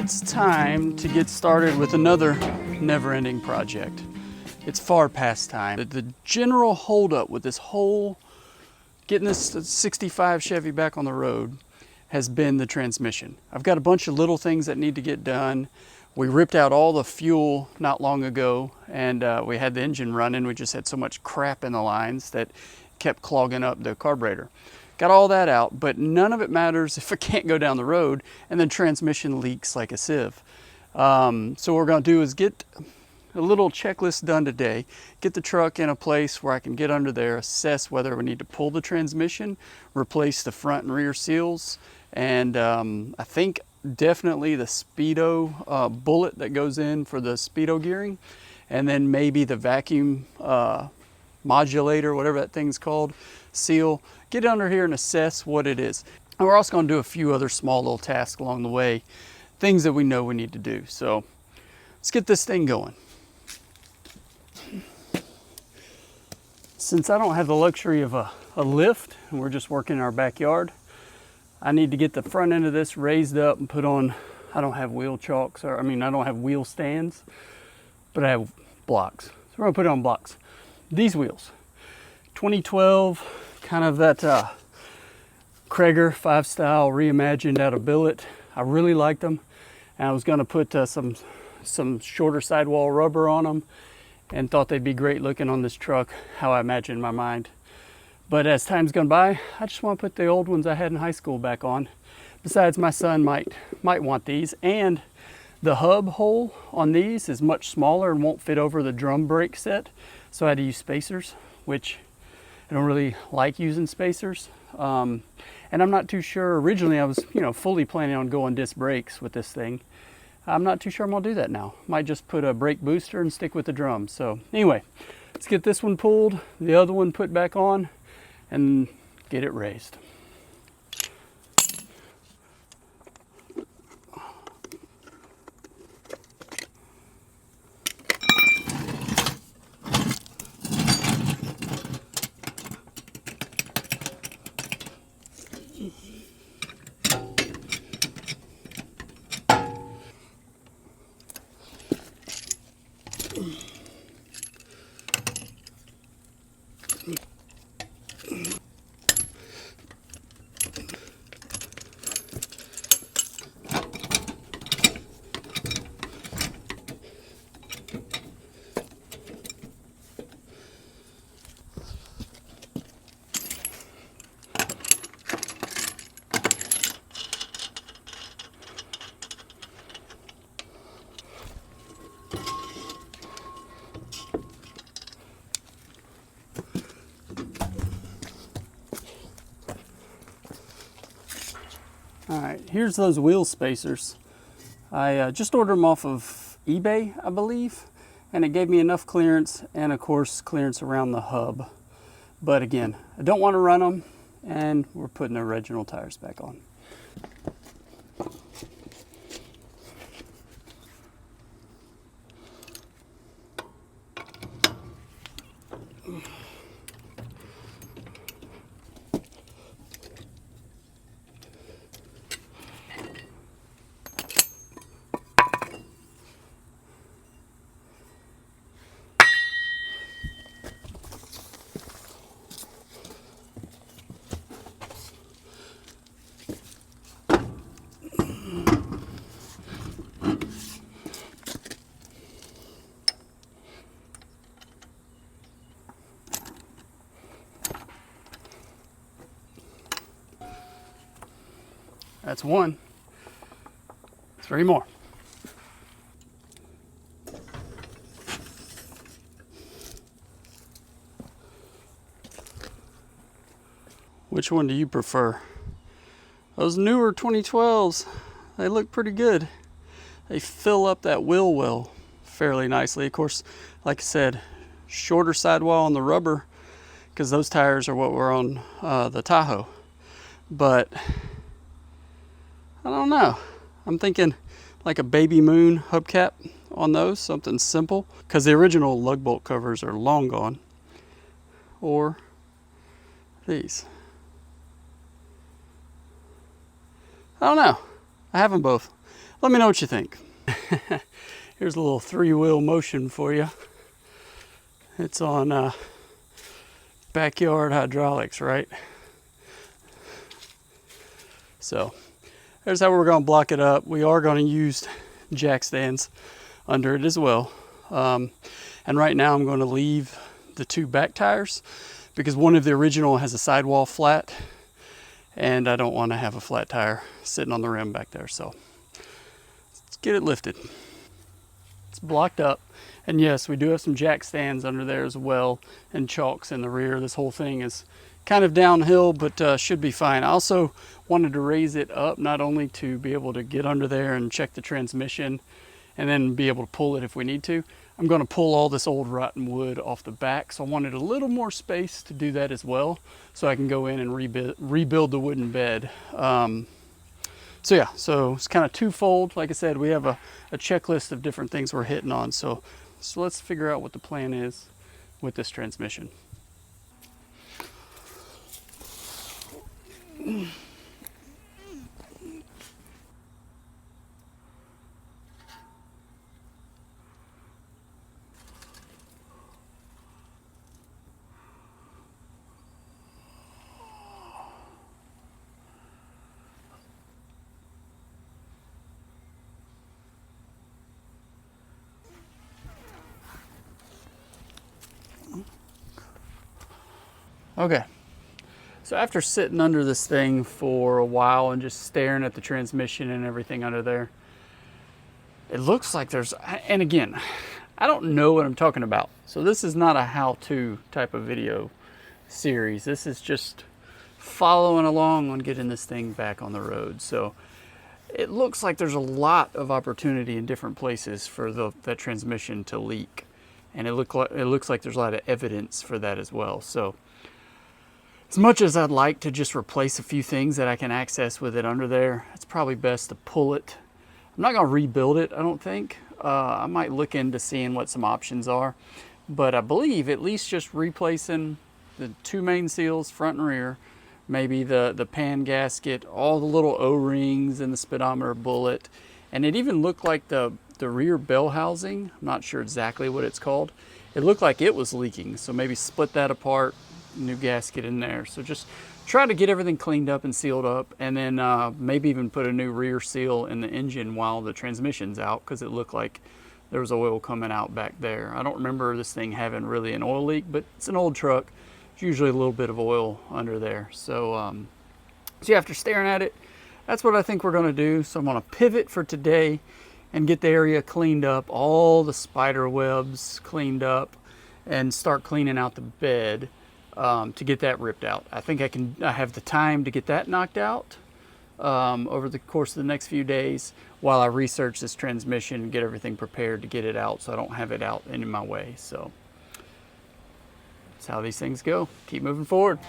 it's time to get started with another never-ending project. It's far past time. The general holdup with this whole getting this 65 Chevy back on the road has been the transmission. I've got a bunch of little things that need to get done. We ripped out all the fuel not long ago, and we had the engine running. We just had so much crap in the lines that kept clogging up the carburetor. Got all that out, but none of it matters if it can't go down the road and the transmission leaks like a sieve. So what we're going to do is get a little checklist done today, get the truck in a place where I can get under there, assess whether we need to pull the transmission, replace the front and rear seals, and I think definitely the speedo bullet that goes in for the speedo gearing, and then maybe the vacuum modulator, whatever that thing's called, seal. Get under here and assess what it is. And we're also going to do a few other small little tasks along the way, things that we know we need to do. So let's get this thing going. Since I don't have the luxury of a lift and we're just working in our backyard, I need to get the front end of this raised up and put on. I don't have wheel chocks, I don't have wheel stands, but I have blocks. So we're gonna put it on blocks. These wheels, 2012, kind of that Krager 5 style reimagined out of billet. I really liked them, and I was gonna put some shorter sidewall rubber on them, and thought they'd be great looking on this truck, how I imagined in my mind. But as time's gone by, I just want to put the old ones I had in high school back on. Besides, my son might want these, and the hub hole on these is much smaller and won't fit over the drum brake set, so I had to use spacers, which I don't really like using spacers. And I'm not too sure. Originally I was fully planning on going disc brakes with this thing. I'm not too sure I'm gonna do that now. Might just put a brake booster and stick with the drum. So anyway, let's get this one pulled, the other one put back on, and get it raised. All right, here's those wheel spacers. I just ordered them off of eBay, I believe, and it gave me enough clearance, and of course clearance around the hub. But again, I don't want to run them, and we're putting the original tires back on. That's one. 3 more. Which one do you prefer? Those newer 2012s, they look pretty good. They fill up that wheel well fairly nicely. Of course, like I said, shorter sidewall on the rubber because those tires are what were on the Tahoe. But I don't know. I'm thinking like a baby moon hubcap on those, something simple, because the original lug bolt covers are long gone. Or these. I don't know. I have them both. Let me know what you think. Here's a little 3-wheel motion for you. It's on backyard hydraulics, right? So there's how we're going to block it up. We are going to use jack stands under it as well. And right now I'm going to leave the 2 back tires because one of the original has a sidewall flat, and I don't want to have a flat tire sitting on the rim back there. So let's get it lifted. It's blocked up. And yes, we do have some jack stands under there as well, and chocks in the rear. This whole thing is kind of downhill, but should be fine. I also wanted to raise it up, not only to be able to get under there and check the transmission and then be able to pull it if we need to. I'm going to pull all this old rotten wood off the back, so I wanted a little more space to do that as well, so I can go in and rebuild the wooden bed. So yeah, so it's kind of twofold. Like I said, we have a checklist of different things we're hitting on, so let's figure out what the plan is with this transmission. Okay, so after sitting under this thing for a while and just staring at the transmission and everything under there, it looks like there's, and again, I don't know what I'm talking about. So this is not a how-to type of video series. This is just following along on getting this thing back on the road. So it looks like there's a lot of opportunity in different places for that transmission to leak. And it looks like there's a lot of evidence for that as well. So as much as I'd like to just replace a few things that I can access with it under there, it's probably best to pull it. I'm not going to rebuild it, I don't think. I might look into seeing what some options are. But I believe at least just replacing the 2 main seals, front and rear, maybe the pan gasket, all the little O-rings and the speedometer bullet. And it even looked like the rear bell housing, I'm not sure exactly what it's called. It looked like it was leaking, so maybe split that apart, new gasket in there. So just try to get everything cleaned up and sealed up, and then maybe even put a new rear seal in the engine while the transmission's out, because it looked like there was oil coming out back there. I don't remember this thing having really an oil leak, but it's an old truck. There's usually a little bit of oil under there. So, so after staring at it, that's what I think we're going to do. So I'm going to pivot for today and get the area cleaned up, all the spider webs cleaned up, and start cleaning out the bed to get that ripped out. I think I have the time to get that knocked out over the course of the next few days while I research this transmission and get everything prepared to get it out, so I don't have it out in my way. So that's how these things go. Keep moving forward.